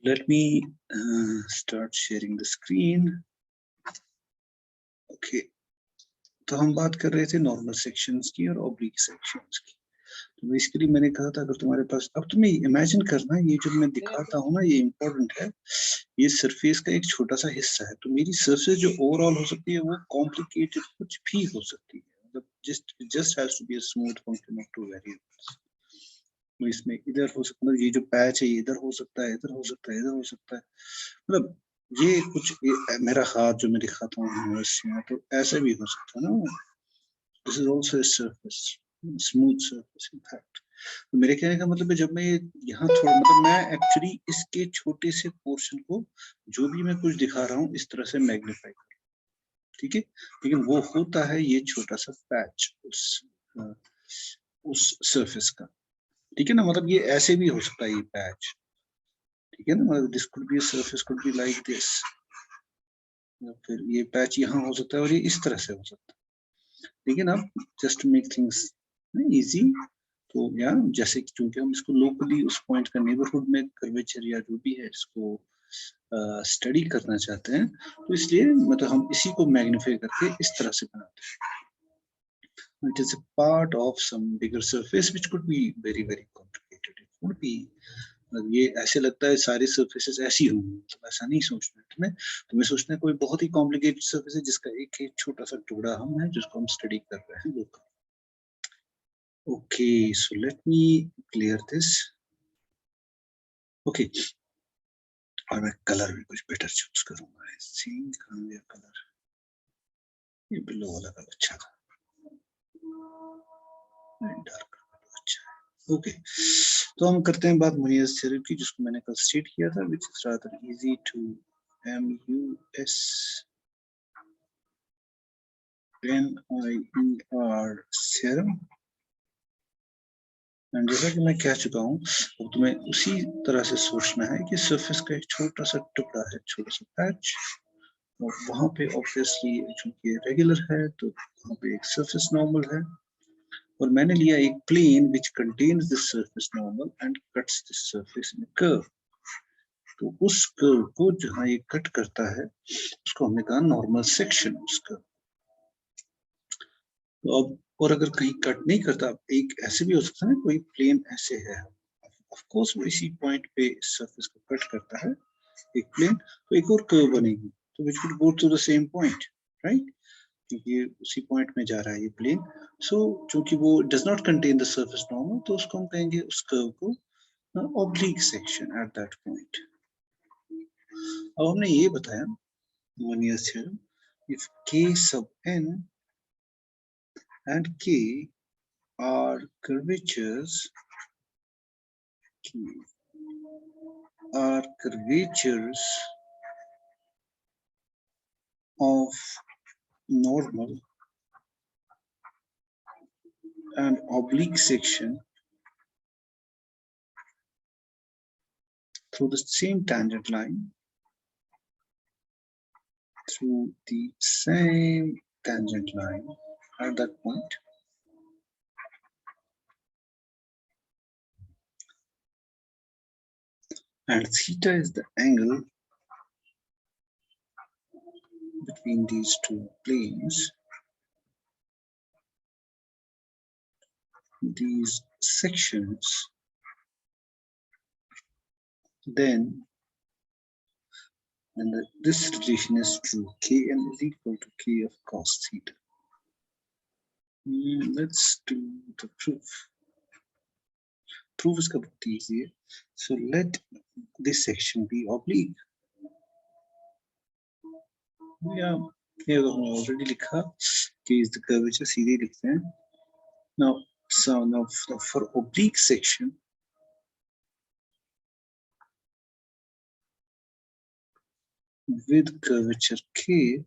Let me start sharing the screen. Okay, तो हम बात कर रहे थे नॉर्मल सेक्शंस की और ऑब्लिक सेक्शंस की। तो बेसिकली मैंने कहा था अगर तुम्हारे पास, अब तुम्हें इमेजिन करना, ये जो मैं दिखाता हूँ ना, ये इम्पोर्टेंट है, ये सरफेस का एक छोटा सा हिस्सा है। तो मेरी सरफेस जो ओवरऑल हो सकती है वो कॉम्प्लिकेटेड कुछ भी हो सकती है, मतलब just has to be a smooth function of two variables. तो इसमें इधर हो सकता है, ये जो पैच है ये इधर हो सकता है, इधर हो सकता है, इधर हो सकता है, मतलब ये कुछ मेरा हाथ जो मैं दिखाता हूँ यूनिवर्सिटी में, तो ऐसे भी हो सकता है ना। This is also surface, smooth surface in fact. तो मेरे कहने का मतलब है, जब मैं यहाँ थोड़ा, मतलब मैं एक्चुअली इसके छोटे से पोर्शन को, जो भी मैं कुछ दिखा रहा हूँ, इस तरह से मैग्नीफाई कर, ठीक है, लेकिन वो होता है ये छोटा सा पैच उस सरफेस का, ठीक है ना। मतलब ये ऐसे भी हो सकता है ये पैच, ठीक है ना, मतलब this could be surface, could be like this, फिर ये पैच यहाँ हो सकता है और ये इस तरह से हो सकता है। लेकिन अब जस्ट मेक थिंग्स इजी, तो या जैसे कि चूंकि हम इसको लोकली उस पॉइंट का नेबरहुड में कर्वेचर या जो भी है इसको स्टडी करना चाहते हैं, तो इसलिए मतलब हम इसी को मैग्नीफाई करके इस तरह से बनाते हैं। It is a part of some bigger surface which could be very very complicated. It could be, ये ऐसे लगता है सारी सरफेसेस ऐसी होंगी, मतलब ऐसा नहीं सोचना है तुम्हें सोचना है कोई बहुत ही कॉम्प्लिकेटेड सरफेस है जिसका एक एक छोटा सा टुकड़ा हम है जिसको हम स्टडी कर रहे हैं लोग। Okay, so let me clear this. Okay, और मैं कलर भी कुछ बेटर चूज करूंगा। कलर ये ब्लू वाला कलर अच्छा था, डार्क अच्छा है। ओके, तो हम करते हैं बात मुनियस थ्योरम की, जिसको मैंने कल स्टेट किया था, which is rather easy to MUS NIER theorem. And जैसा कि मैं कह चुका हूँ, अब तुम्हें उसी तरह से सोचना है कि सरफेस का एक छोटा सा टुकड़ा है, छोटा सा पैच, और वहां पे ऑब्वियसली चूंकि रेगुलर है तो वहां पे एक सरफेस नॉर्मल है, और मैंने लिया एक plane which contains this surface normal and cuts this surface in curve. तो उस कर्व को जहां ये कट करता है उसको हमने कहा नॉर्मल सेक्शन उसका। तो अब और अगर कहीं कट नहीं करता, एक ऐसे भी हो सकता है ना, कोई प्लेन ऐसे है, ऑफ कोर्स वो इसी पॉइंट पे सरफेस को कट करता है एक प्लेन, तो एक और कर्व बनेगी, तो which would go to the same point, right, क्योंकि उसी पॉइंट में जा रहा है ये प्लेन। सो चूंकि वो does not contain the surface normal, तो उसको हम कहेंगे उस कर्व को oblique section eight that point. अब हमने ये बताया Monier's theorem, if K sub n and K are curvatures, of normal and oblique section through the same tangent line, at that point, and theta is the angle between these two planes, these sections, then this relation is true. Kn is equal to K of cos theta. Let's do the proof. Proof is बहुत easy. So let this section be oblique. Yeah, here हमने already लिखा K is the curvature, सीधे लिखते हैं. Now for oblique section, with curvature K,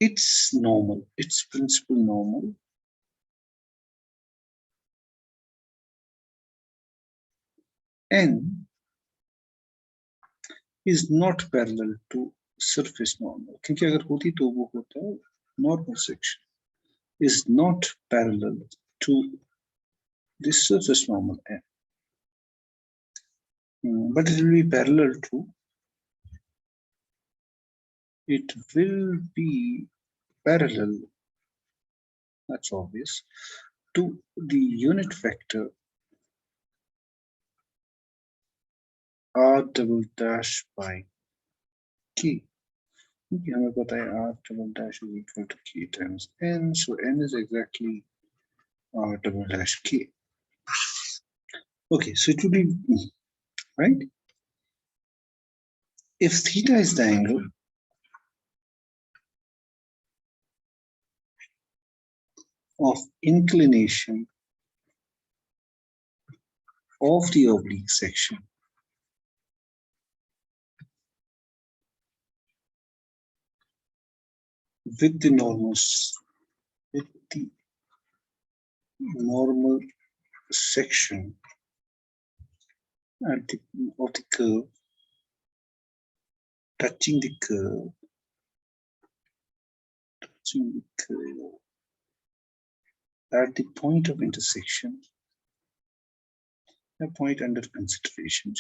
its normal, its principal normal, N is not parallel to surface normal, क्योंकि अगर होती तो वो होता है normal section. is not parallel to the surface normal n, but it will be parallel to, it will be parallel, that's obvious, to the unit vector r double dash by k. Okay, हमें पता है r double dash is equal to k times n, so n is exactly r double dash k. Okay, so it will be right. If theta is the angle of inclination of the oblique section, with the normal section at the of the curve, touching the curve, at the point of intersection, a point under consideration,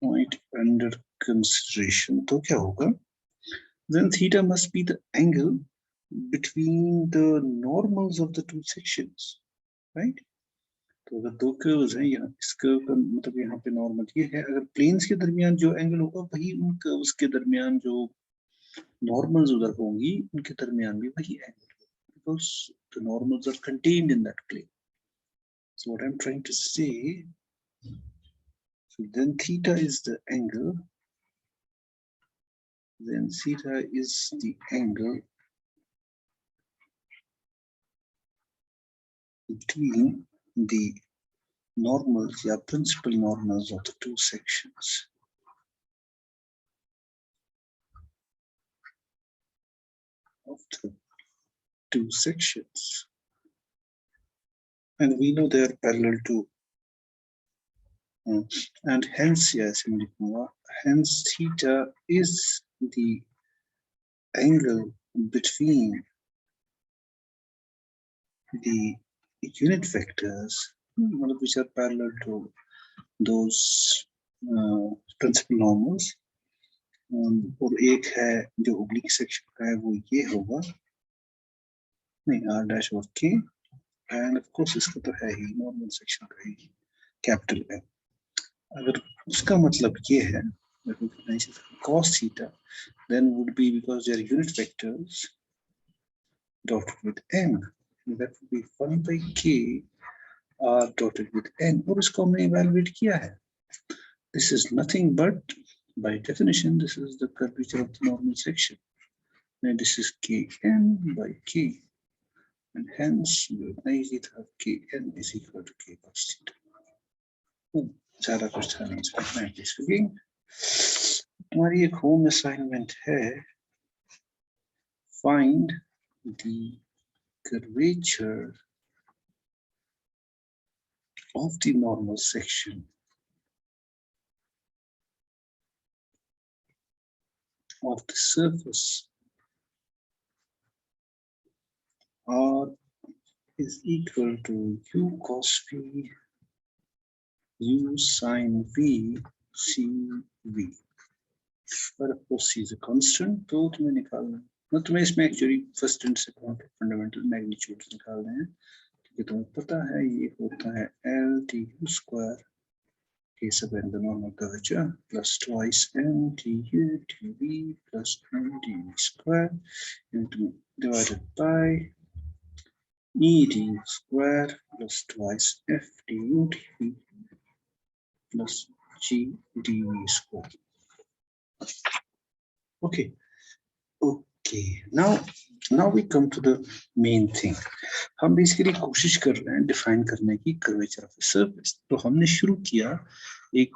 point under consideration, तो क्या होगा? Then theta must be the angle between the normals of the two sections, right? तो अगर दो curves हैं, यहाँ इस curve का मतलब यहाँ पे नॉर्मल ये है, अगर प्लेन्स के दरमियान जो एंगल होगा वही उन कर्व्स के दरमियान जो नॉर्मल्स उधर होंगी उनके दरमियान भी वही एंगल होगा, because the normals are contained in that plane. So what I'm trying to say, so then theta is the angle, then theta is the angle between the normals, yeah, principal normals of the two sections. Of the two sections. And we know they are parallel to, and hence, yes, hence theta is the angle between the unit vectors which are parallel to those principal normals. और एक है जो oblique section का है वो ये होगा, नहीं r dash of k, and of course इसका तो है ही normal section का ही capital M. अगर उसका मतलब ये है, cos theta then would be, because they are unit vectors dotted with n, and that would be 1 by k r dotted with n, और इसको हमने evaluate किया है. This is nothing but, by definition, this is the curvature of the normal section, and this is kn by k, and hence we have kn is equal to k cos theta. ज़्यादा कुछ था नहीं इसमें. तुम्हारी एक home assignment है, find the curvature of the normal section of the surface r is equal to u cos v u sin v c v. But of course c is a constant, तो तुम्हें निकालना है. मतलब तुम्हें इसमें actually first and second fundamental magnitudes निकालने हैं, क्योंकि तुम्हें पता है ये होता है L du square k sub n, the normal curvature, plus twice n du dv plus n dv square into divided by e du square plus twice f du dv plus g dv square. Okay. Now we come to the main thing. हम basically कोशिश कर रहे हैं define करने की curvature of surface. तो हमने शुरू किया एक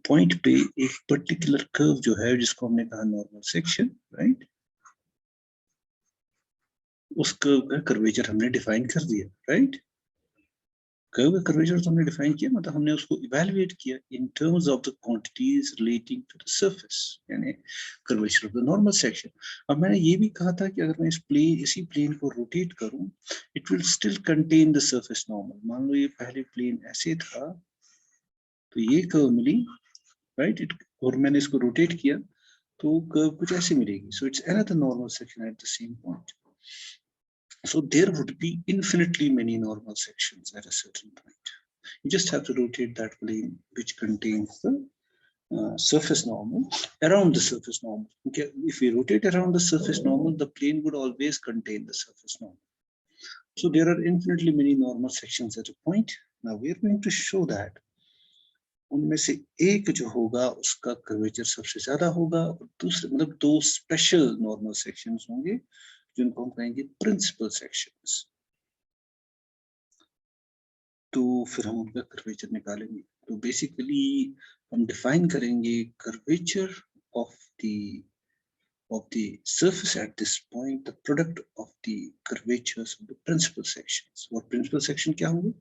पॉइंट पे एक पर्टिकुलर कर्व जो है जिसको हमने कहा नॉर्मल सेक्शन, राइट? उस कर्व का कर्वेचर हमने डिफाइन कर दिया, राइट? कर्व कर्वेचर तो हमने डिफाइन किया, मतलब हमने उसको इवैल्यूएट किया in terms of the quantities relating to the surface, यानी curvature of the normal section. अब मैंने ये भी कहा था कि अगर मैं इसी प्लेन को रोटेट करूं, it will still contain the surface normal. मान लो ये पहले प्लेन ऐसे था, तो ये कर्व मिली, राइट, और मैंने इसको रोटेट किया तो कर्व कुछ ऐसे मिलेगी। So it's another normal section at the same point. So there would be infinitely many normal sections at a certain point. You just have to rotate that plane which contains the surface normal around the surface normal. Okay, if we rotate around the surface normal, the plane would always contain the surface normal. So there are infinitely many normal sections at a point. Now we are going to show that उनमें से एक जो होगा उसका curvature सबसे ज्यादा होगा, और दूसरे मतलब दो स्पेशल नॉर्मल सेक्शंस होंगे जिनको हम कहेंगे प्रिंसिपल सेक्शंस। तो फिर हम उनका कर्वेचर निकालेंगे। तो बेसिकली हम डिफाइन करेंगे curvature of the surface at this point, the product of the curvatures of the principal sections. और principal section क्या होंगे?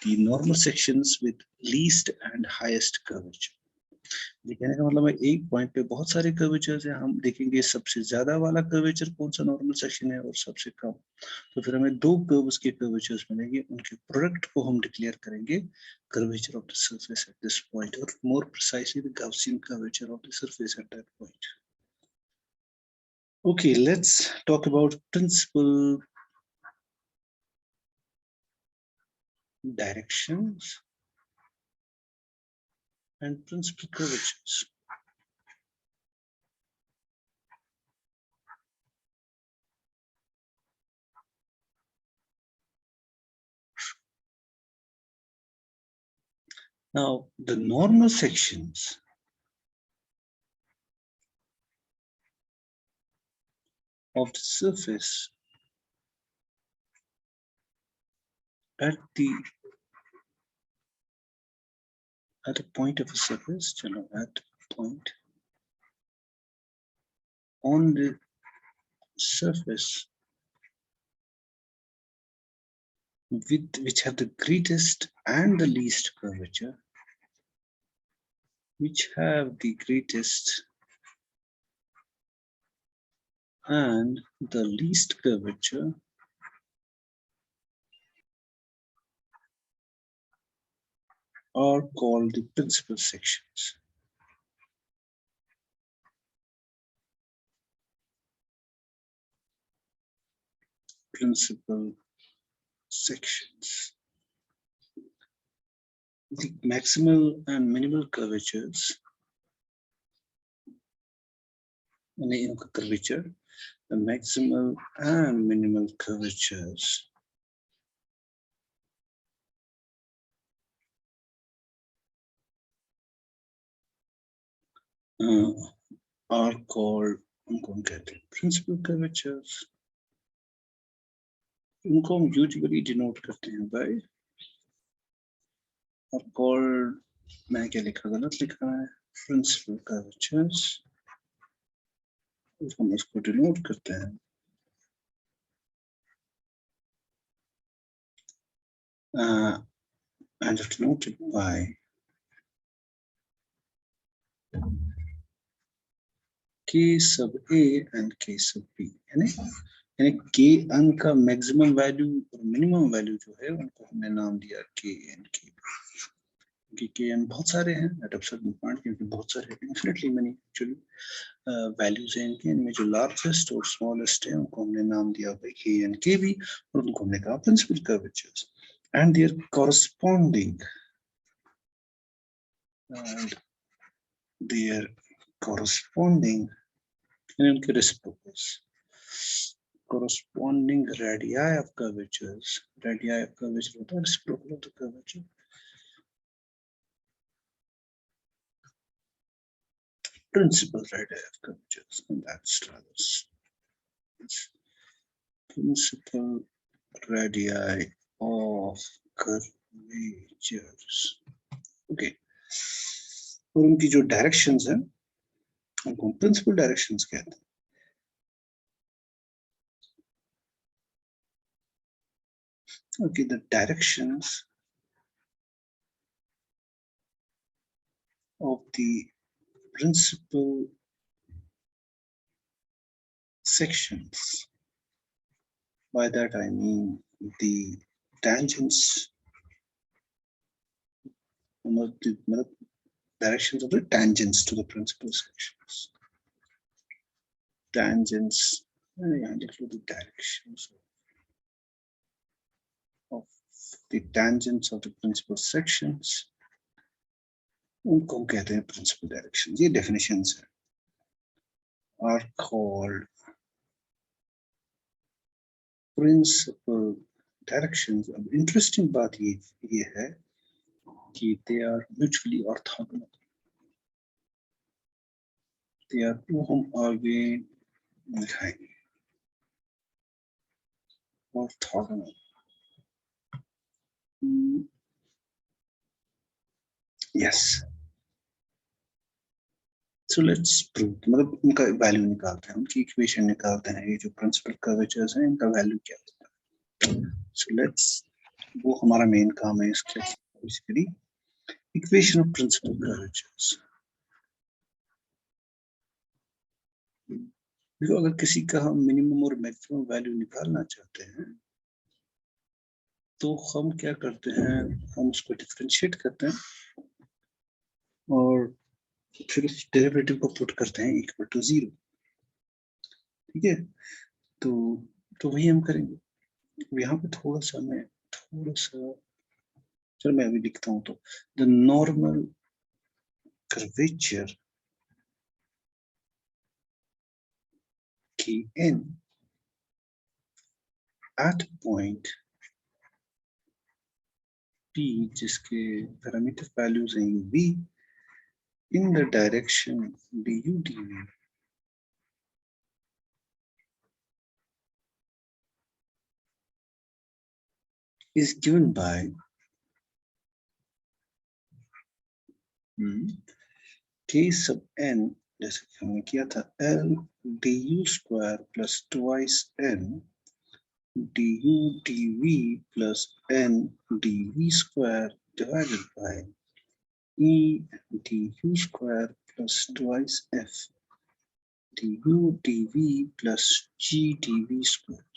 The normal sections with least and highest curvature. कहने का मतलब है एक पॉइंट पे बहुत सारे कर्वेचर्स हैं, हम देखेंगे सबसे ज्यादा वाला कर्वेचर कौन सा नॉर्मल सेक्शन है और सबसे कम। तो फिर हमें दो कर्व्स के कर्वेचर्स मिलेंगे, उनके प्रोडक्ट को हम डिक्लेयर करेंगे curvature of the surface at this point, और more precisely the Gaussian curvature of the surface at that point. Okay, let's talk about principal directions and principal curvatures. Now, the normal sections of the surface at a point of a surface, at a point on the surface which have the greatest and the least curvature, which have the greatest and the least curvature are called the principal sections. Principal sections. The maximal and minimal curvatures, curvature, the maximal and minimal curvatures are called principal curvatures. इनको हम usually denote करते हैं by, are called, मैंने क्या लिखा, गलत लिखा है, principal curvatures. हम इसको denote करते हैं and denoted by K sub A and K sub B, यानी K अन का मैक्सिमम वैल्यू और मिनिमम वैल्यू जो है उनको हमने नाम दिया K and K. K and बहुत सारे हैं at a certain point, क्योंकि बहुत सारे infinitely many actually वैल्यूज हैं इनके, इनमें जो लार्जेस्ट और स्मॉलेस्ट है उनको हमने नाम दिया K and KB, और उनको हमने कहा principal curvatures and their corresponding and उनके reciprocals, corresponding radii of curvatures. Radii of curvature होता है reciprocal of the curvature. Principal radii of curvatures, and that's principal radii of curvatures. Okay. और उनकी जो डायरेक्शंस हैं उनको प्रिंसिपल डायरेक्शंस कहते हैं. Okay, the directions of the principal sections. By that I mean the tangents, the directions of the tangents to the principal sections. Tangents, include the directions of the tangents of the principal sections. उनको हम कहते हैं principal directions. ये definitions are called principal directions. अब interesting बात ये है कि they are mutually orthogonal. They are वो हम आगे दिखाएंगे. Orthogonal. Yes. So let's prove. मतलब उनका वैल्यू निकालते हैं, उनकी इक्वेशन निकालते हैं. ये जो प्रिंसिपल कर्वेचर्स हैं इनका वैल्यू क्या होता है. So let's, वो हमारा मेन काम है इसके. Basically equation of principal curvatures. देखो अगर किसी का हम मिनिमम और मैक्सिमम वैल्यू निकालना चाहते हैं तो हम क्या करते हैं, हम उसको डिफरेंशिएट करते हैं और फिर उस डेरिवेटिव को पुट करते हैं इक्वल टू 0. ठीक है, तो वही हम करेंगे. यहाँ पे थोड़ा सा चलो मैं अभी लिखता हूँ. तो the normal curvature Kn at point P जिसके पैरामीटर वैल्यूज हैं v in the direction du dv is given by k sub n, जैसे कि हमने किया था, l du square plus twice n du dv plus n dv square divided by e du square plus twice f du dv plus g dv square.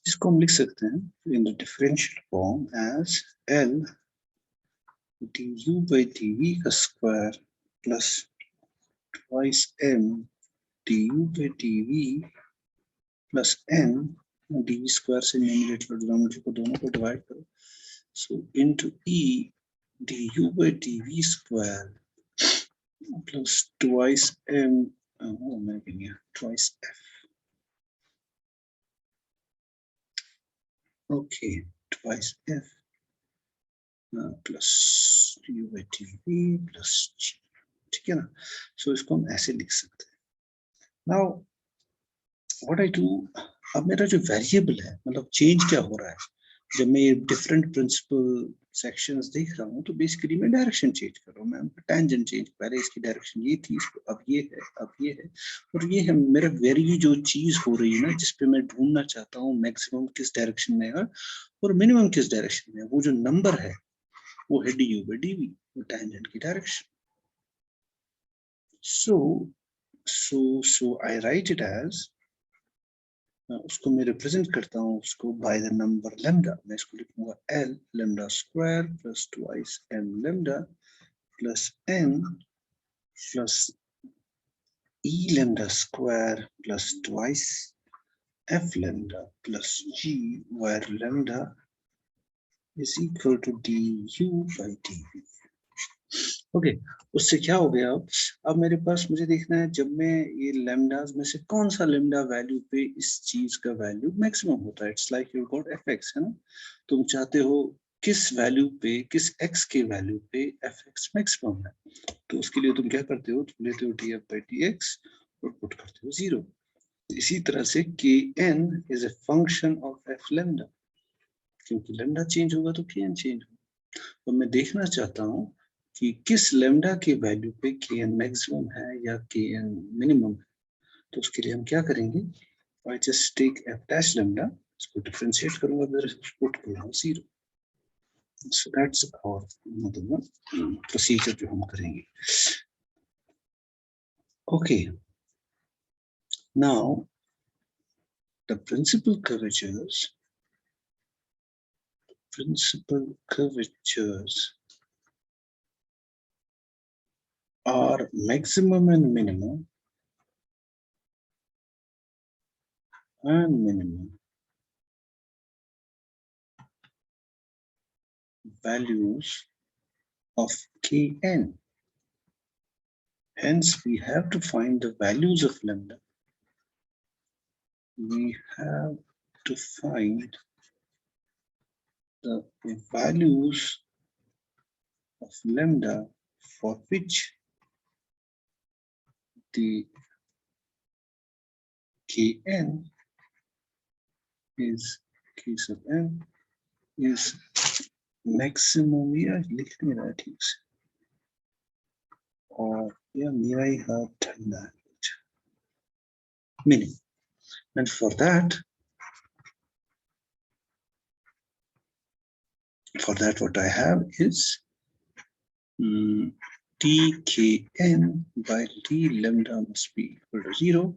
इसको हम लिख सकते हैं in the differential form as l du by dv का square plus twice m du by dv plus n dv square से numerator और denominator को दोनों को डिवाइड करो. So into e du by dv square plus twice m twice f. Okay, twice f plus du by dv plus g. ठीक है ना. So इसको हम ऐसे लिख सकते हैं. Now what I do, अब मेरा जो वेरिएबल है, मतलब चेंज क्या हो रहा है जब मैं ये डिफरेंट प्रिंसिपल सेक्शंस देख रहा हूँ, तो बेसिकली मैं डायरेक्शन चेंज कर रहा हूँ. मैं टेंजेंट चेंज, पहले इसकी डायरेक्शन ये थी, अब ये है, अब ये है, और ये है मेरा वेरी जो चीज हो रही है ना, जिसपे मैं ढूंढना चाहता हूँ मैक्सिमम किस डायरेक्शन में है और मिनिमम किस डायरेक्शन में है, वो जो नंबर है वो है du by dv, वो टेंजेंट की direction. So I write it as, उसको मैं रिप्रेजेंट करता हूँ उसको बाय द नंबर लैम्डा. मैं इसको लिखूंगा l lambda square plus twice m lambda plus n plus e lambda square plus twice f lambda plus g where lambda is equal to du by dv. Okay, उससे क्या हो गया, अब मेरे पास मुझे देखना है जब मैं ये लैम्डास में से कौन सा लैम्डा वैल्यू पे इस चीज का वैल्यू मैक्सिमम होता है. It's like you got fx, है ना. तुम चाहते हो किस वैल्यू पे, किस x के वैल्यू पे fx मैक्सिमम है, तो उसके लिए तुम क्या करते हो, तुम लेते हो df by dx और पुट करते हो 0. इसी तरह से kn is a function of f lambda, क्योंकि लैम्डा चेंज होगा तो kn चेंज होगा. तो मैं देखना चाहता हूँ कि किस लैम्डा के वैल्यू पे kn मैक्सिमम है या kn मिनिमम है. तो उसके लिए हम क्या करेंगे, I just take f dash lambda, इसको डिफरेंशिएट करूंगा, फिर पुट करूंगा 0. So that's our procedure जो हम करेंगे. Okay. Now the principal curvatures are maximum and minimum values of Kn. Hence, we have to find the values of lambda. We have to find the values of lambda for which the Kn is, case of n, is maximum, या लिख नहीं रहा ठीक से, और या मेरा ही हाथ ठंडा है, minimum. And for that what I have is Tkn by d lambda must be equal to 0.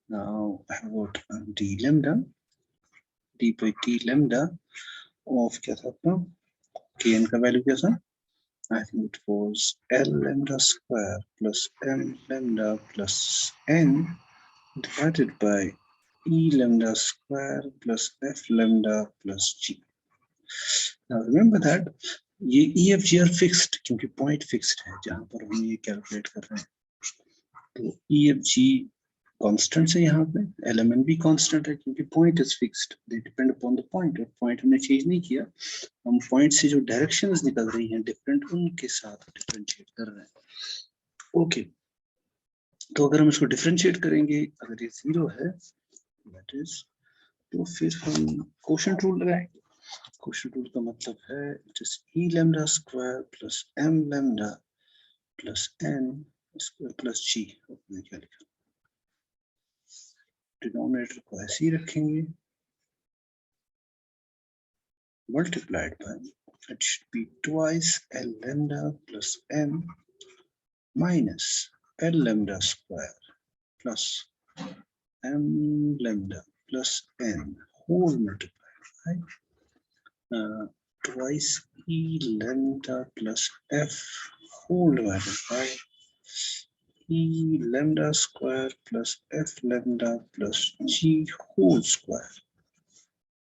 Now I have got d lambda, d by d lambda of क्या था अपना Kn का वैल्यू क्या था? I think it was L lambda square plus M lambda plus N divided by E lambda square plus F lambda plus G. Now remember that ये EFG are fixed क्योंकि point fixed है जहां पर हम ये calculate कर रहे हैं. तो EFG constant है यहाँ पे, LMN भी constant है क्योंकि point is fixed. They depend upon the point. और point हमने change नहीं किया. हम point से जो directions निकल रही हैं different, उनके साथ differentiate कर रहे हैं. Okay. तो अगर हम इसको differentiate करेंगे, अगर ये 0 है, that is, तो फिर हम quotient rule लगाएंगे. Quotient rule का मतलब है it is E lambda square plus M lambda plus N square plus G. अपने क्या लिखा? Denominator को ऐसे ही रखेंगे. Multiplied by, it should be twice L lambda plus M minus L lambda square plus M lambda plus N whole multiplied by twice E lambda plus F whole divided by E lambda square plus F lambda plus G whole square.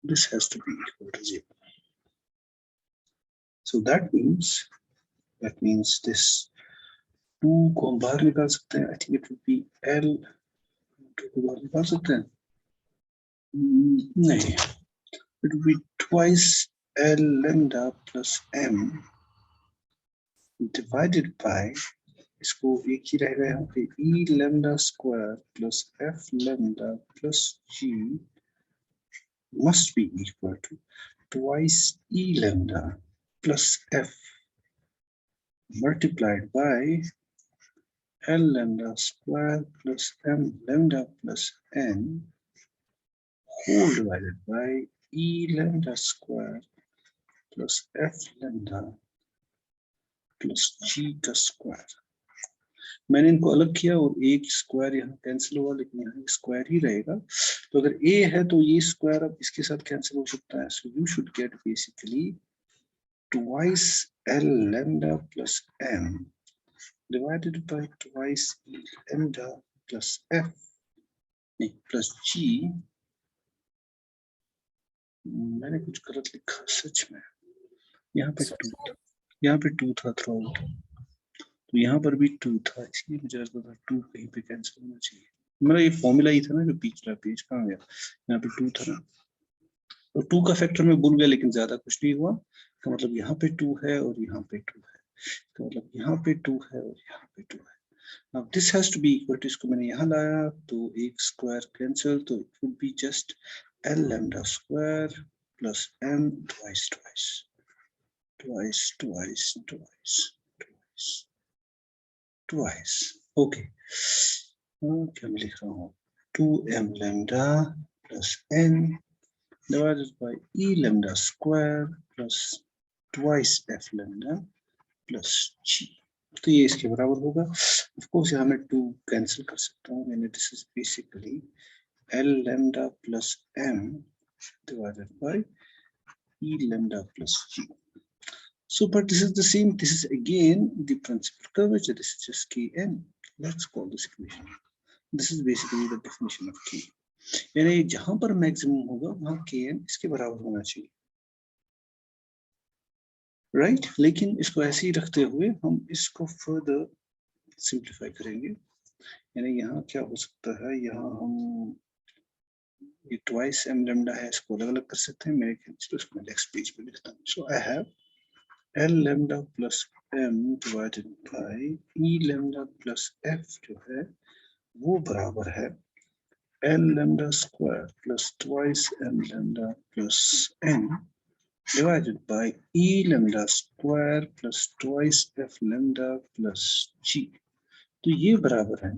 This has to be equal to 0. So that means this 2 को हम बाहर निकाल सकते हैं. I think it would be L 2 को बाहर निकाल सकते हैं. नहीं, it would be twice L lambda plus M divided by, इसको एक ही रहेगा यहाँ पे, E lambda square plus F lambda plus G must be equal to twice E lambda plus F multiplied by L lambda square plus M lambda plus N whole divided by E lambda square plus F lambda plus G का square. मैंने इनको अलग किया और एक square यहाँ cancel हुआ, लेकिन यहाँ स्क्वायर ही रहेगा. तो अगर a है तो ये स्क्वायर अब इसके साथ कैंसिल हो सकता है. So you should get basically twice L lambda plus M divided by twice E lambda plus F plus G. मैंने कुछ गलत लिखा सच में. यहाँ पे 2 था थ्रूआउट, तो यहाँ पर भी 2 था, इसलिए मुझे लगता था 2 कहीं पे कैंसिल होना चाहिए. मेरा ये फॉर्मूला ही था ना, जो पिछला पेज कहाँ गया, यहाँ पे 2 था ना, तो 2 का फैक्टर में भूल गया, लेकिन ज्यादा कुछ नहीं हुआ. तो मतलब यहाँ पे 2 है और यहाँ पे 2 है, तो मतलब यहाँ पे 2 है और यहाँ पे 2 है. Now this has to be equal to, इसको मैंने यहाँ लाया तो एक स्क्वायर कैंसिल, तो it would be just L lambda square plus M twice. Okay. क्या मैं लिख रहा हूँ? 2M lambda plus N divided by E lambda square plus twice f lambda plus g, तो ये इसके बराबर होगा। ऑफ कोर्स यहाँ मैं 2 कैंसिल कर सकता हूँ, यानी this is basically l lambda plus m divided by e lambda plus g. So, but this is the same. This is again the principal curvature. This is just kn. Let's call this equation. This is basically the definition of k. यानी जहां पर maximum होगा वहां kn इसके बराबर होना चाहिए, right? लेकिन इसको ऐसे ही रखते हुए हम इसको फर्दर सिंप्लीफाई करेंगे। यानी यहाँ क्या हो सकता है, यहाँ हम ये ट्वाइस m lambda है, इसको अलग अलग कर सकते हैं। मेरे ख्याल से इसको नेक्स्ट पेज पे लिखता हूँ। So I have l lambda plus m divided by e lambda plus f जो है वो बराबर है l lambda square plus twice m lambda plus n divided by e lambda square plus twice f lambda plus g। तो ये बराबर है,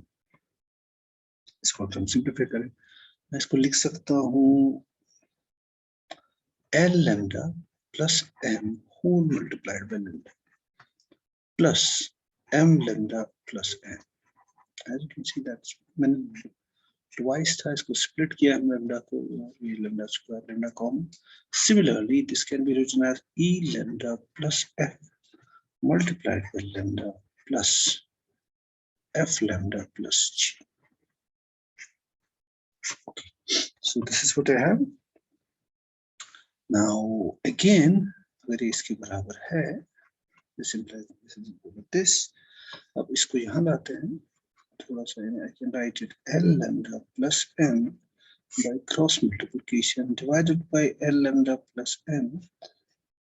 इसको हम सिंप्लीफाई करें, मैं इसको लिख सकता हूँ l lambda plus m whole multiplied by lambda plus m lambda plus n. As you can see that मैंने twice था, इसको split किया है lambda को, ये lambda square lambda common. Similarly, this can be written as e lambda plus f multiplied by lambda plus f lambda plus g. Okay, so this is what I have. Now again, अगर ये इसके बराबर है, this implies this is equal to this. अब इसको यहाँ लाते हैं थोड़ा सा, I can write it l lambda plus m by cross multiplication divided by l lambda plus m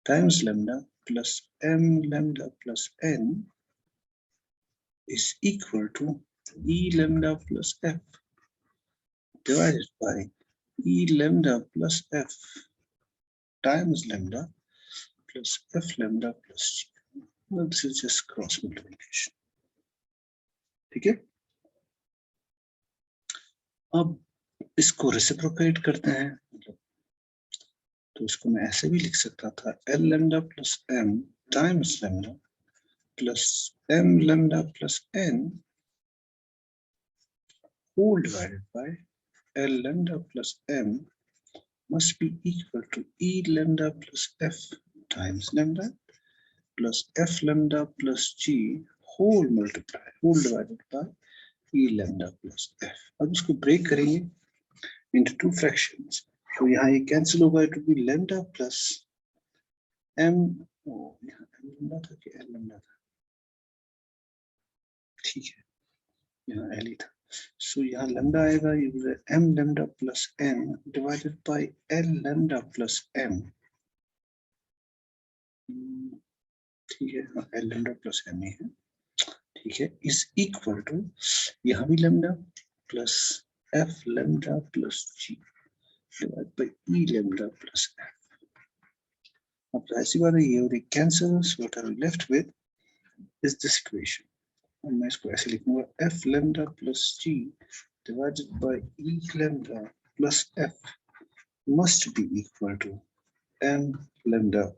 times lambda plus m lambda plus n is equal to e lambda plus f divided by e lambda plus f times lambda plus f lambda plus g. Well, this is just cross multiplication. ठीक है, अब इसको reciprocate करते हैं, तो इसको मैं ऐसे भी लिख सकता था l lambda plus m times lambda plus m lambda plus n whole divided by l lambda plus m must be equal to e lambda plus f times lambda plus f lambda plus g whole divided by e lambda plus f. अब इसको break करेंगे into two fractions, तो यहाँ ये cancel होगा, it will be lambda plus m, यहाँ m lambda था कि l lambda था, ठीक है, यहाँ l ही था, so यहाँ lambda आएगा, ये will be m lambda plus n divided by l lambda plus m, ठीक है, l lambda plus m ही है, ठीक है, is equal to यहाँ भी lambda plus f lambda plus g divided by e lambda plus f. अब ऐसी बात है, ये और एक cancels, what are we left with is this equation, और मैं इसको ऐसे लिखूंगा f lambda plus g divided by e lambda plus f must be equal to m lambda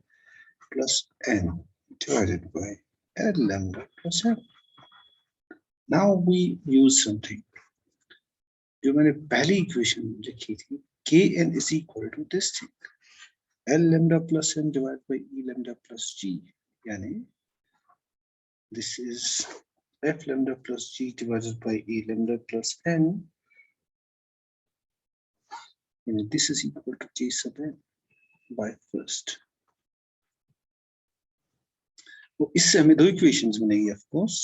plus n divided by l lambda plus f. Now we use something जो मैंने पहली equation लिखी थी, kn is equal to this thing, l lambda plus n divided by e lambda plus g, यानी this is f lambda plus g divided by e lambda plus n, and this is equal to j sub n by first. तो इससे हमें दो equations मिलेंगी, of course,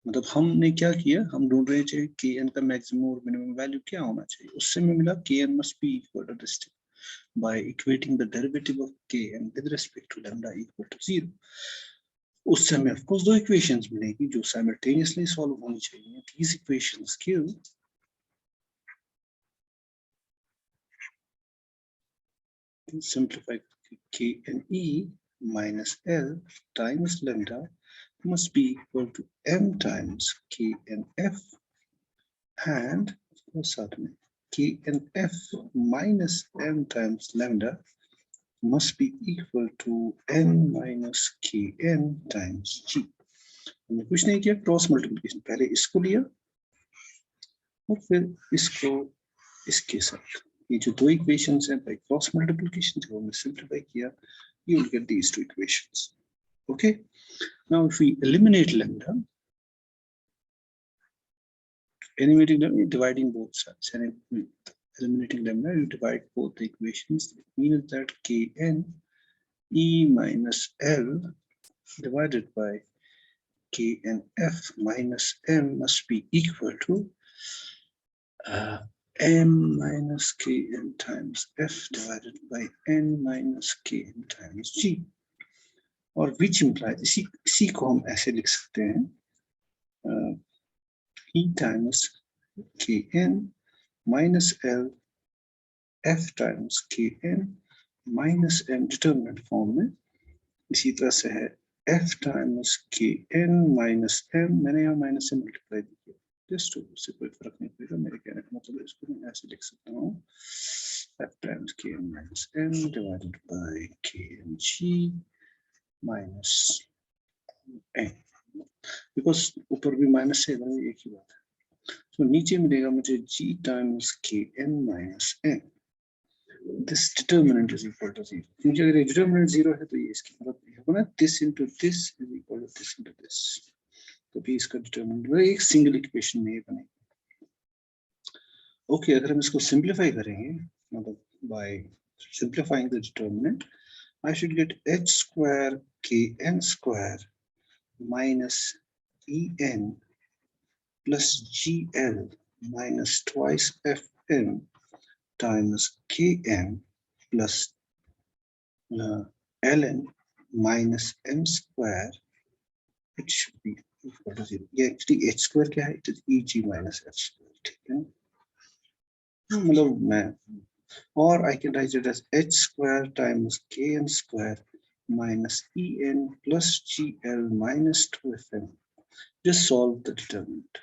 मतलब हमने क्या किया, हम ढूंढ रहे थे कि n का मैक्सिमम और मिनिमम वैल्यू क्या होना चाहिए, उससे हमें मिला kn must be equal to this by equating the derivative of kn with respect to lambda equal to 0. उससे हमें of course दो इक्वेशंस मिलेगी जो simultaneously सॉल्व होनी चाहिए. These equations give simplify kne minus l times lambda must be equal to m times knf and साथ में knf minus m times lambda must be equal to n minus kn times g. हमने कुछ नहीं किया, cross multiplication, पहले इसको लिया और फिर इसको इसके साथ, ये जो दो इक्वेशंस हैं बाय क्रॉस मल्टीप्लिकेशन, जब हमने सिंप्लीफाई किया, you will get these two equations. Okay, now if we eliminate lambda, eliminating lambda, dividing both sides, and eliminating lambda, you divide both the equations. It means that kn e minus l divided by knf minus m must be equal to m minus kn times f divided by n minus kn times g, और which implies, इसी को हम ऐसे लिख सकते हैं, e times kn minus l f times kn minus m determinant form में. इसी तरह से है f times kn minus m, मैंने यहाँ माइनस से मल्टीप्लाई किया, जस्ट उससे कोई फर्क नहीं पड़ेगा, मेरे कहने का मतलब है इसको मैं ऐसे लिख सकता हूँ, f times kn minus m divided by kng minus m, because ऊपर भी माइनस है, एक ही बात है. तो नीचे मिलेगा मुझे g times kn minus m. This determinant is equal to 0. क्योंकि अगर determinant 0 है तो ये इसकी मतलब होगा ना, this into this is equal to this into this. तो भी इसका determinant एक सिंगल इक्वेशन में ये बनेगा. ओके, अगर हम इसको सिंप्लीफाई करेंगे, मतलब by simplifying the determinant, I should get h square kn square minus en plus gl minus twice fn times kn plus ln minus m square, it should be equal to 0. ये actually h square क्या है? It is eg minus f square. ठीक है, मतलब मैं, or I can write it as h square times kn square minus en plus gl minus 2fn. Just solve the determinant.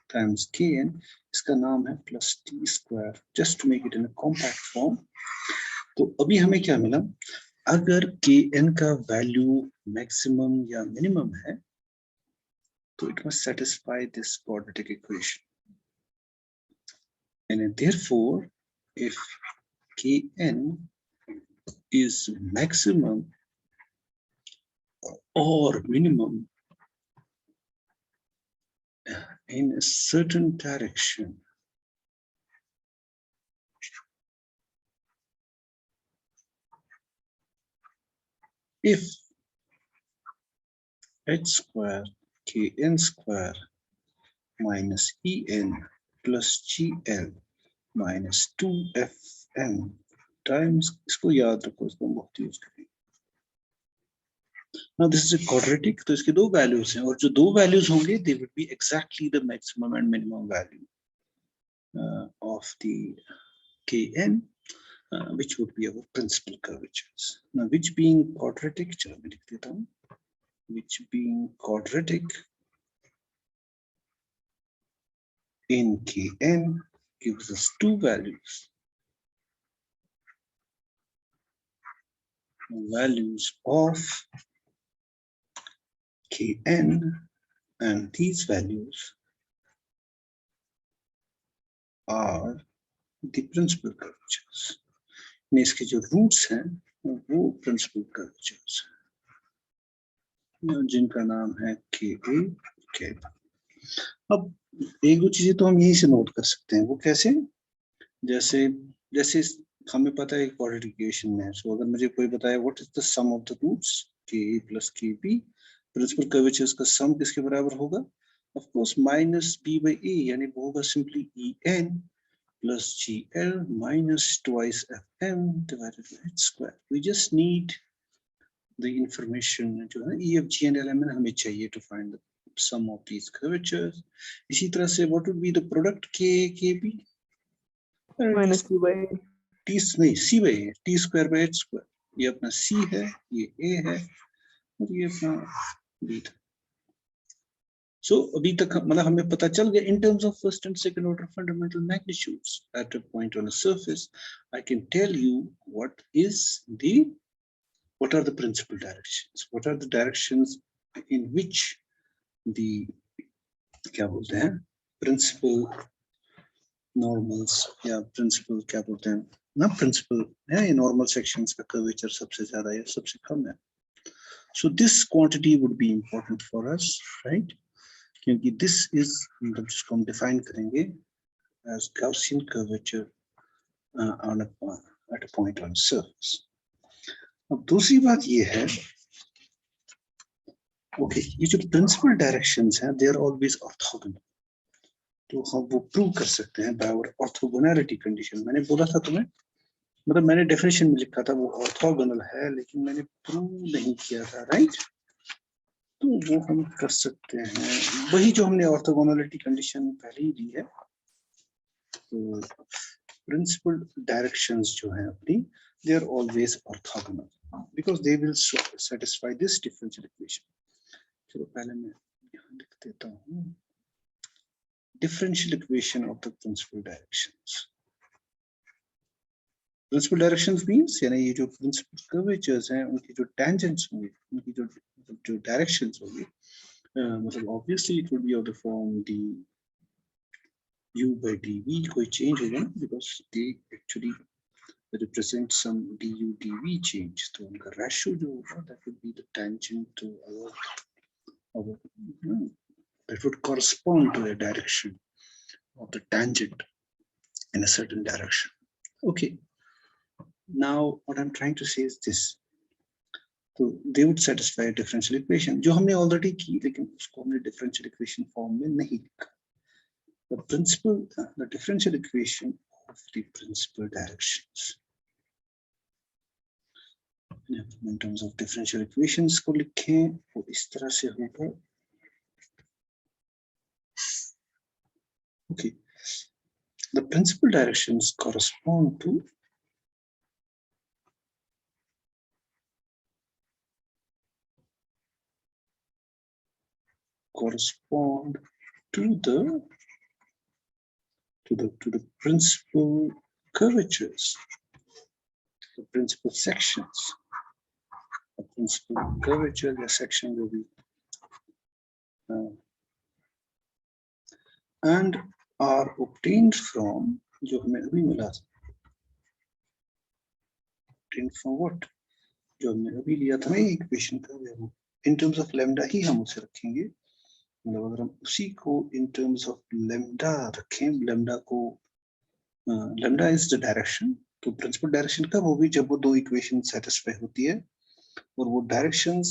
Times kn, इसका नाम है plus t square, just to make it in a compact form. तो अभी हमें क्या मिला, अगर kn का वैल्यू मैक्सिमम या मिनिमम है तो it must satisfy this quadratic equation, and therefore if kn is maximum or minimum in a certain direction, if h square kn square minus en plus gl minus 2fn times, इसको याद रखो, इसको बहुत use करेंगे. Now this is a quadratic, तो इसके दो values हैं, और जो दो वैल्यूज होंगे they would be exactly the maximum and minimum value of the kn, which would be our principal curvatures. Now which being quadratic, चलो मैं लिख देता हूँ, which being quadratic in kn gives us two values, values of kn, and these values are the principal curvatures. इसके जो roots हैं वो principal curvatures हैं, जिनका नाम है के ए के. अब एक दो चीजें तो हम यहीं से नोट कर सकते हैं, वो कैसे, जैसे जैसे हमें पता है क्वाड्रेटिक इक्वेशन में, सो अगर मुझे कोई बताए what is the sum of the roots K A plus K B, principal curvatures का सम किसके बराबर होगा, of course minus B by A, यानी वो होगा simply E N plus gl minus twice fm divided by h square. We just need the information जो है e of g and lm हमें चाहिए to find the sum of these curvatures. इसी तरह से what would be the product k kb minus b by a, t नहीं c by a, t square by h square. ये अपना c है, ये a है, और ये अपना b था. So अभी तक मतलब हमें पता चल गया in terms of first and second order fundamental magnitudes at a point on a surface. I can tell you what are the principal directions. What are the directions in which the क्या बोलते हैं principal normals या principal क्या बोलते हैं ना principal है ये normal sections का curvature सबसे ज्यादा या सबसे कम है. So this quantity would be important for us, right? क्योंकि this is मतलब जिसको हम define करेंगे as Gaussian curvature at a point on a surface. अब दूसरी बात ये है, okay, ये जो principal directions हैं, they are always orthogonal. तो हम वो प्रूव कर सकते हैं by our orthogonality condition. मैंने बोला था तुम्हें, मतलब मैंने डेफिनेशन में लिखा था वो ऑर्थोगोनल है, लेकिन मैंने प्रूव नहीं किया था, राइट? तो वो हम कर सकते हैं, वही जो हमने ऑर्थोगोनलिटी कंडीशन पहले ही दी है. तो प्रिंसिपल डायरेक्शंस जो है अपनी, they are always orthogonal because they will satisfy this differential equation. चलो पहले मैं यहाँ लिख देता हूँ differential equation of the principal directions. Principal directions means यानी ये जो प्रिंसिपल कर्वेचर्स हैं उनकी जो टेंजेंट्स होंगे, उनकी जो डायरेक्शंस होंगे, मतलब obviously it would be of the form D u by dv. कोई चेंज होगा ना because they actually represent some du dv change. तो उनका रेशियो जो होगा that would be the tangent to our that would correspond to a direction of the tangent in a certain direction. Okay, now what I'm trying to say is this. So they would satisfy a differential equation जो हमने already की, लेकिन उसको हमने differential equation form में नहीं लिखा. The differential equation of the principal directions. In terms of differential equations को लिखें वो इस तरह से होगा. Okay, the principal directions correspond to the principal curvatures, the principal sections. The principal curvature या section will be and are obtained from जो हमें अभी मिला था. Obtained from what? जो हमने अभी लिया था ना इक्वेशन का, वो in terms of lambda ही हम उसे रखेंगे. मतलब अगर हम उसी को in terms of lambda रखें, lambda को lambda is the direction. तो principal direction कब होगी? जब वो दो इक्वेशन सेटिस्फाई होती है और वो डायरेक्शंस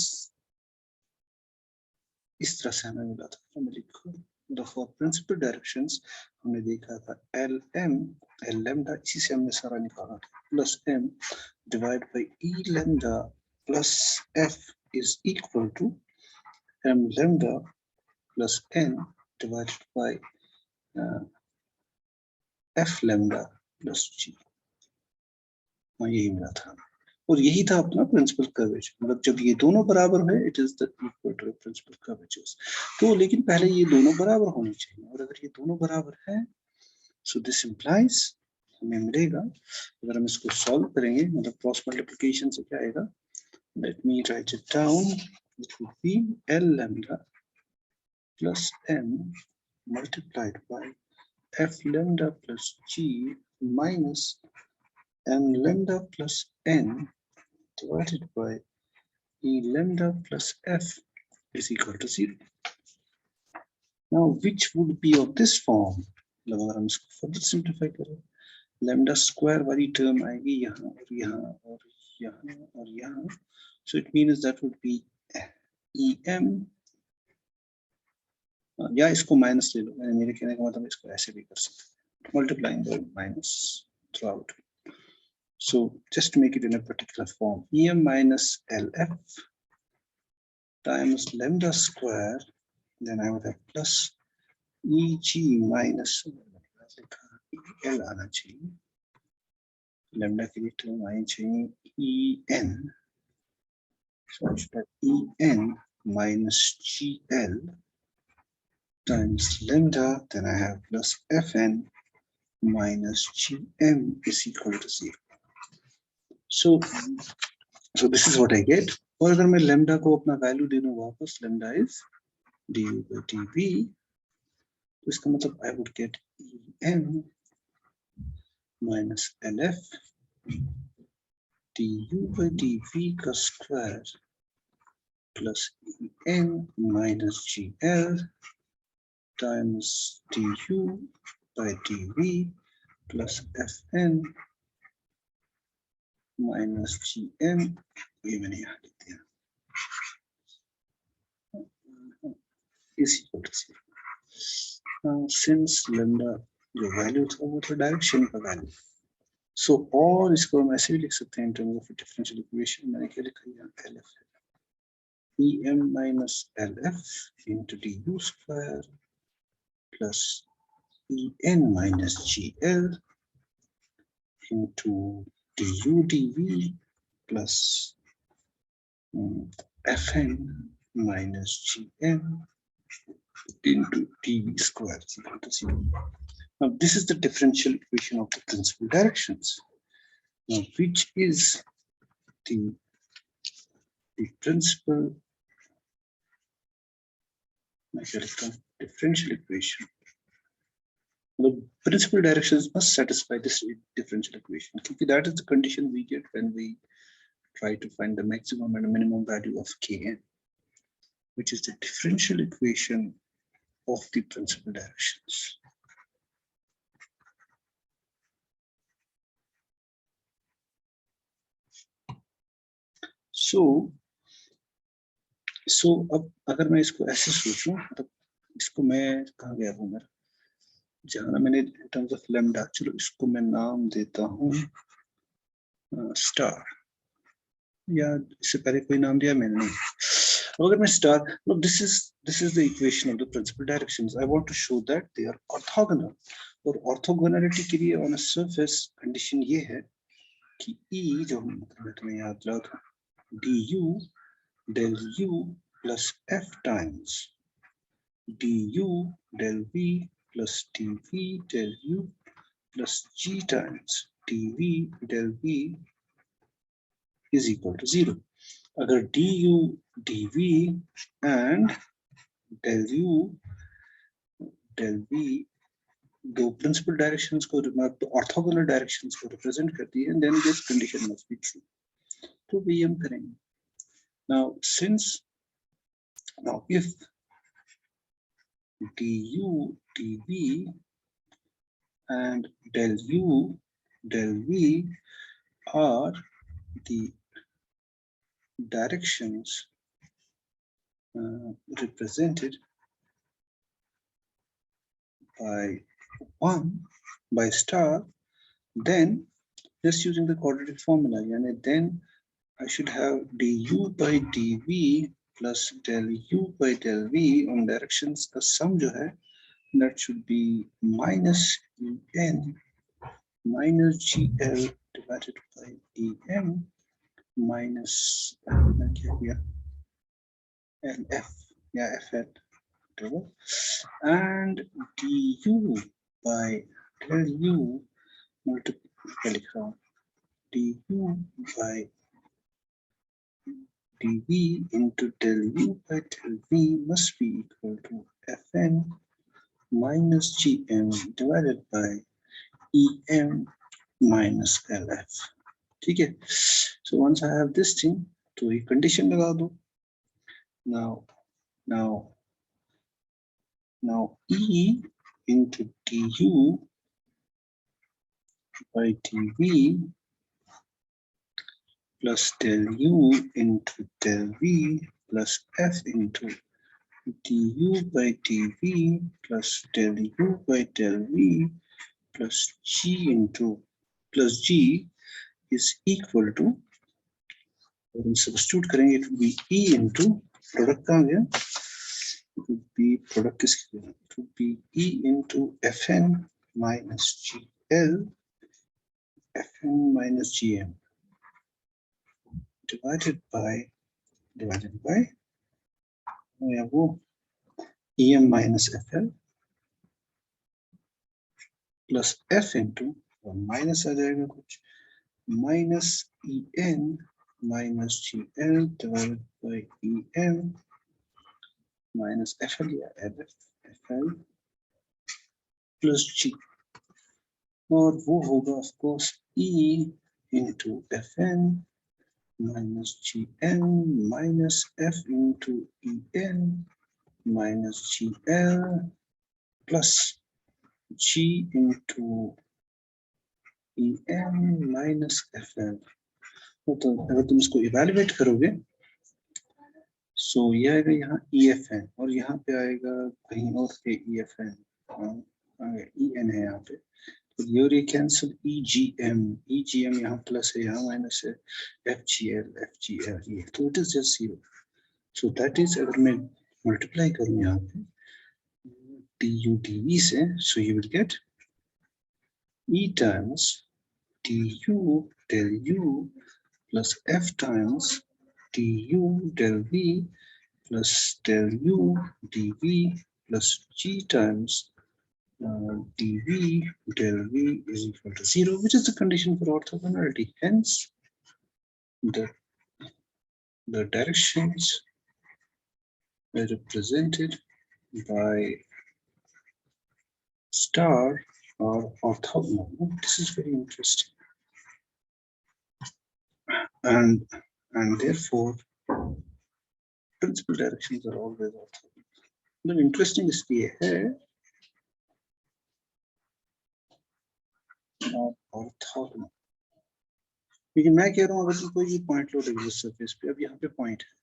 इस तरह से हमें मिला था. तो मैं लिखूं the for principal directions हमने देखा था lm l lambda, इसी से हमने सारा निकाला था, plus m divided by e lambda plus f is equal to m lambda plus n divided by f lambda plus g. यही मिला था और यही था अपना प्रिंसिपल कर्वेचर. मतलब जब ये दोनों बराबर है it is the equal to principal curvatures. तो लेकिन पहले ये दोनों बराबर होने चाहिए, और अगर ये दोनों बराबर है सो दिस इंप्लाइज हमें मिलेगा, अगर हम इसको सॉल्व करेंगे मतलब क्रॉस मल्टीप्लिकेशन से क्या आएगा, let me right it down, it would be l lambda plus m multiplied by f lambda plus g minus m lambda plus n divided by e lambda plus f is equal to 0. Now, which would be of this form? अगर हम इसको further simplify करें, lambda square वाली term आएगी यहाँ और यहाँ और यहाँ और यहाँ. So it means that would be em. या इसको माइनस ले लो, मेरे कहने का मतलब इसको ऐसे भी कर सकते हैं, multiplying by minus throughout. So just to make it in a particular form, em minus lf times lambda square, then I would have plus eg minus l आना चाहिए, lambda के लिए टर्म आनी चाहिए en, so I should have en minus gl times lambda, then I have plus Fn minus Gm is equal to 0. So this is what I get. और अगर मैं lambda को अपना value दे दूं वापस, lambda is du by dv, तो इसका मतलब I would get En minus Lf du by dv का square plus En minus Gl times du by dv plus Fn minus Gm, ये मैंने यहाँ लिख दिया, is equal to 0. Now, since lambda जो value था वो था direction का value, so और इसको हम ऐसे भी लिख सकते हैं in terms of a differential equation. मैंने क्या लिखा यहाँ LF Em minus Lf into du square plus En minus Gl into du dv plus Fn minus Gm into dv square is equal to 0. Now this is the differential equation of the principal directions. Now which is the principal differential equation? The principal directions must satisfy this differential equation, because that is the condition we get when we try to find the maximum and minimum value of Kn, which is the differential equation of the principal directions. So अब अगर मैं इसको ऐसे सोचूं, तो इसको मैं कहाँ गया हूँ मेरा, जहाँ मैंने in terms of lambda, चलो इसको मैं नाम देता हूँ स्टार, या इससे पहले कोई नाम दिया मैंने नहीं. अगर मैं star, look, this is the equation of the principal directions. I want to show that they are orthogonal. और orthogonality के लिए on a surface condition ये है कि E जो मैं तुम्हें याद दिला था, du del u plus f times du del v plus dv del u plus g times dv del v is equal to 0. अगर du dv and del u del v दो principal directions को orthogonal directions को represent करती है, and then this condition must be true. तो वही हम करेंगे. Now if du dv and del u del v are the directions represented by 1 by star, then just using the quadratic formula, and then I should have du by dv plus del u by del v on directions का sum जो है, that should be minus en minus gl divided by em minus lf, yeah, fn, and du by del u multiplied du by dv into del u by del v must be equal to fn minus gm divided by em minus lf. ठीक है? So once I have this thing, तो ये condition लगा दो. Now E into du by dv plus del u into del v plus f into du by dv plus del u by del v plus g into plus g is equal to, और हम substitute करेंगे, it will be E into product कहाँ गया, it would be product किसके लिए, it would be E into Fn minus GL Fn minus Gm divided by yeah, वो EM minus FL plus F into minus आ जाएगा कुछ minus EN minus GL divided by EM minus FL या FL plus G और वो होगा of course E into FN minus GN minus F into EN minus GL plus G into EM minus FN। तो अगर तुम इसको evaluate करोगे सो ये आएगा यहाँ EFN और यहाँ पे आएगा कहीं और पे EFN EN है यहाँ पे तो ये कैंसिल EGM यहाँ प्लस है यहाँ माइनस है FGL ये तो it is just 0 so that is अगर मैं मल्टीप्लाई करूँ यहाँ पे DU DV से so you will get E times DU del U plus F times du del V plus del U dV plus G times dV del V is equal to 0, which is the condition for orthogonality. Hence, the directions are represented by star are orthogonal. This is very interesting. And therefore principal directions are always orthogonal. The interesting इसलिए है orthogonal क्योंकि मैं कह रहा हूँ अगर कोई भी पॉइंट लो इस सरफेस पे अब यहाँ पे पॉइंट है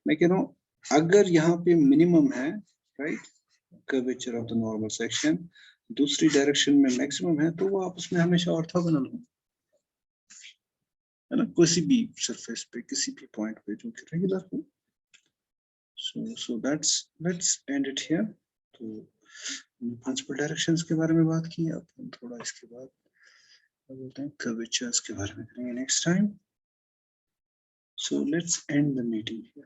मैं कह रहा हूँ अगर यहाँ पे मिनिमम है right curvature of the normal section दूसरी डायरेक्शन में मैक्सिमम है तो वो आपस में हमेशा ऑर्थोगोनल हो है ना किसी भी सरफेस पे किसी भी पॉइंट पे जो कि रेगुलर हो so let's end it here तो प्रिंसिपल डायरेक्शंस के बारे में बात की अब हम थोड़ा इसके बाद बोलते हैं कर्वेचर्स के बारे में करेंगे next time so let's end the meeting here